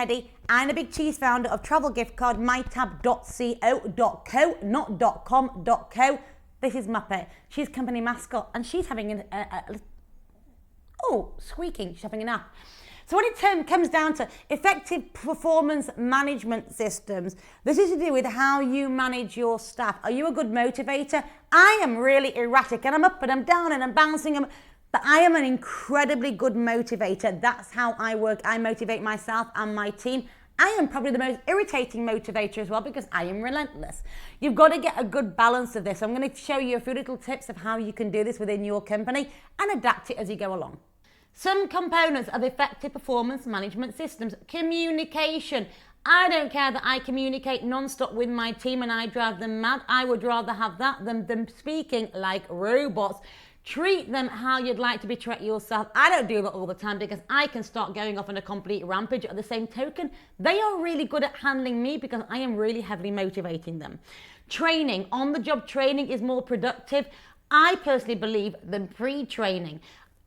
Hedy. I'm the Big Cheese founder of travel gift card mytab.co.co, not .com.co. This is Muppet. She's company mascot, and she's having squeaking. She's having a nap. So when it comes down to effective performance management systems, this is to do with how you manage your staff. Are you a good motivator? I am really erratic, and I'm up and I'm down and I'm bouncing. But I am an incredibly good motivator. That's how I work. I motivate myself and my team. I am probably the most irritating motivator as well because I am relentless. You've got to get a good balance of this. I'm going to show you a few little tips of how you can do this within your company and adapt it as you go along. Some components of effective performance management systems. Communication. I don't care that I communicate non-stop with my team and I drive them mad. I would rather have that than them speaking like robots. Treat them how you'd like to be treated yourself. I don't do that all the time because I can start going off on a complete rampage. At the same token, they are really good at handling me because I am really heavily motivating them. Training, on-the-job training is more productive, I personally believe, than pre-training.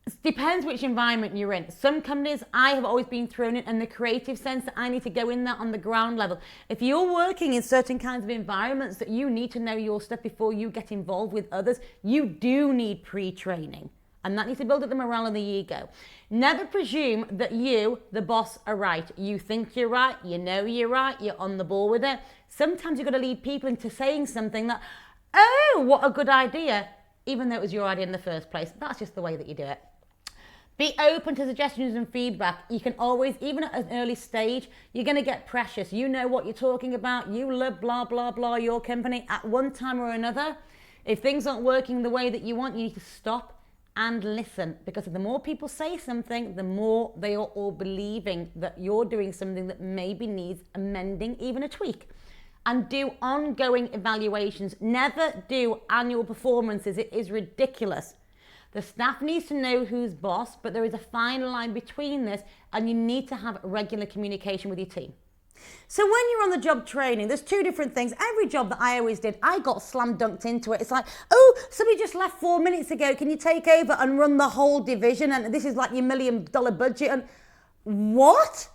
It depends which environment you're in. Some companies, I have always been thrown in the creative sense that I need to go in there on the ground level. If you're working in certain kinds of environments that you need to know your stuff before you get involved with others, you do need pre-training. And that needs to build up the morale and the ego. Never presume that you, the boss, are right. You think you're right, you know you're right, you're on the ball with it. Sometimes you've got to lead people into saying something that, oh, what a good idea, even though it was your idea in the first place. That's just the way that you do it. Be open to suggestions and feedback. You can always, even at an early stage, you're going to get precious. You know what you're talking about. You love blah, blah, blah, your company at one time or another. If things aren't working the way that you want, you need to stop and listen. Because the more people say something, the more they are all believing that you're doing something that maybe needs amending, even a tweak. And do ongoing evaluations. Never do annual performances. It is ridiculous. The staff needs to know who's boss, but there is a fine line between this, and you need to have regular communication with your team. So when you're on the job training, there's two different things. Every job that I always did, I got slam dunked into it. It's like, oh, somebody just left 4 minutes ago. Can you take over and run the whole division? And this is like your $1 million budget. And what?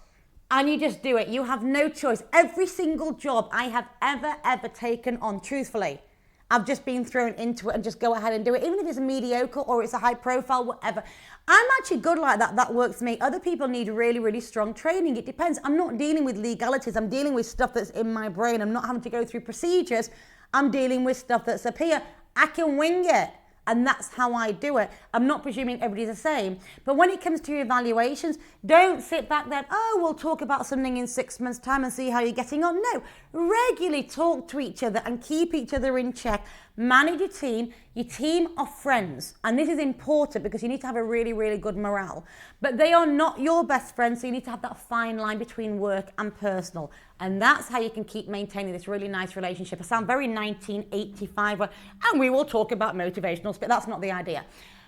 And you just do it. You have no choice. Every single job I have ever taken on, truthfully, I've just been thrown into it and just go ahead and do it. Even if it's a mediocre or it's a high profile, whatever. I'm actually good like that. That works for me. Other people need really, really strong training. It depends. I'm not dealing with legalities. I'm dealing with stuff that's in my brain. I'm not having to go through procedures. I'm dealing with stuff that's up here. I can wing it. And that's how I do it. I'm not presuming everybody's the same. But when it comes to your evaluations, don't sit back there, oh, we'll talk about something in 6 months' time and see how you're getting on. No, regularly talk to each other and keep each other in check. Manage your team. Your team are friends. And this is important because you need to have a really, really good morale. But they are not your best friends, so you need to have that fine line between work and personal. And that's how you can keep maintaining this really nice relationship. I sound very 1985, and we will talk about motivational, but that's not the idea.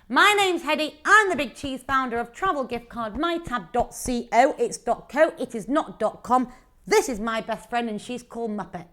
My name's Hedy. I'm the Big Cheese founder of travel gift card mytab.co. It's .co. It is not .com. This is my best friend, and she's called Muppet.